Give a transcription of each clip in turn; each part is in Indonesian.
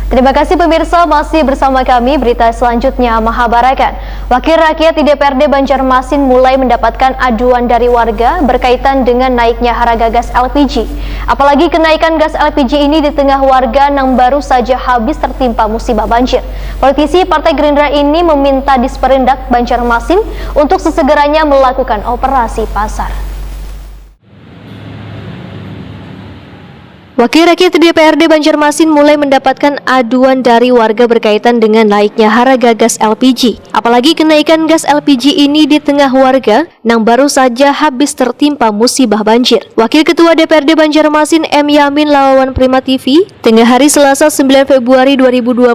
Terima kasih pemirsa, masih bersama kami. Berita selanjutnya, Mahabarakan. Wakil rakyat di DPRD Banjarmasin mulai mendapatkan aduan dari warga berkaitan dengan naiknya harga gas LPG. Apalagi kenaikan gas LPG ini di tengah warga yang baru saja habis tertimpa musibah banjir. Politisi Partai Gerindra ini meminta Disperindak Banjarmasin untuk sesegeranya melakukan operasi pasar. Wakil rakyat DPRD Banjarmasin mulai mendapatkan aduan dari warga berkaitan dengan naiknya harga gas LPG. Apalagi kenaikan gas LPG ini di tengah warga yang baru saja habis tertimpa musibah banjir. Wakil Ketua DPRD Banjarmasin M. Yamin lawan Prima TV, tengah hari Selasa 9 Februari 2021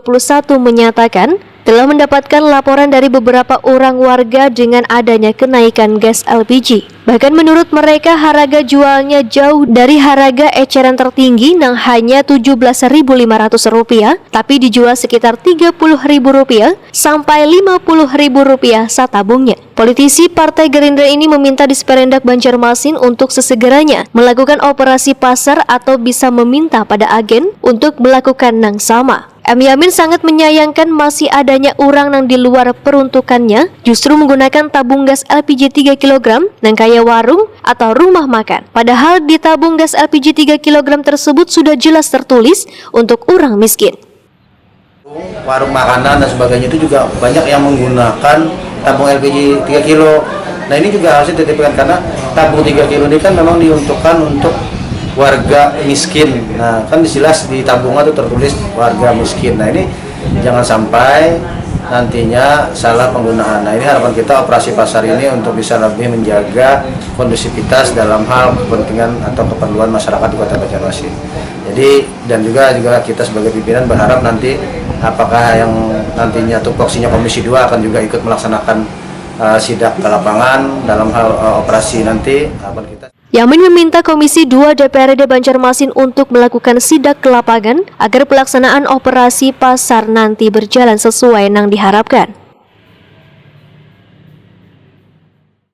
menyatakan telah mendapatkan laporan dari beberapa orang warga dengan adanya kenaikan gas LPG. Bahkan menurut mereka harga jualnya jauh dari harga eceran tertinggi yang hanya Rp17.500, tapi dijual sekitar Rp30.000 sampai Rp50.000 satabungnya. Politisi Partai Gerindra ini meminta Disperindak Banjarmasin untuk sesegeranya melakukan operasi pasar atau bisa meminta pada agen untuk melakukan yang sama. M. Yamin sangat menyayangkan masih adanya orang yang di luar peruntukannya justru menggunakan tabung gas LPG 3 kg yang kayak warung atau rumah makan. Padahal di tabung gas LPG 3 kg tersebut sudah jelas tertulis untuk orang miskin. Warung makanan dan sebagainya itu juga banyak yang menggunakan tabung LPG 3 kg. Nah ini juga harus dititipkan karena tabung 3 kg ini kan memang diuntukkan untuk warga miskin. Nah kan jelas di tabungan itu tertulis warga miskin. Nah ini jangan sampai nantinya salah penggunaan. Nah ini harapan kita operasi pasar ini untuk bisa lebih menjaga kondusivitas dalam hal kepentingan atau keperluan masyarakat di Kota Banjarmasin. Jadi dan juga kita sebagai pimpinan berharap nanti apakah yang nantinya tupoksinya Komisi 2 akan juga ikut melaksanakan sidak ke lapangan dalam hal operasi nanti. Harapan kita Yamin meminta Komisi 2 DPRD Banjarmasin untuk melakukan sidak ke lapangan agar pelaksanaan operasi pasar nanti berjalan sesuai yang diharapkan.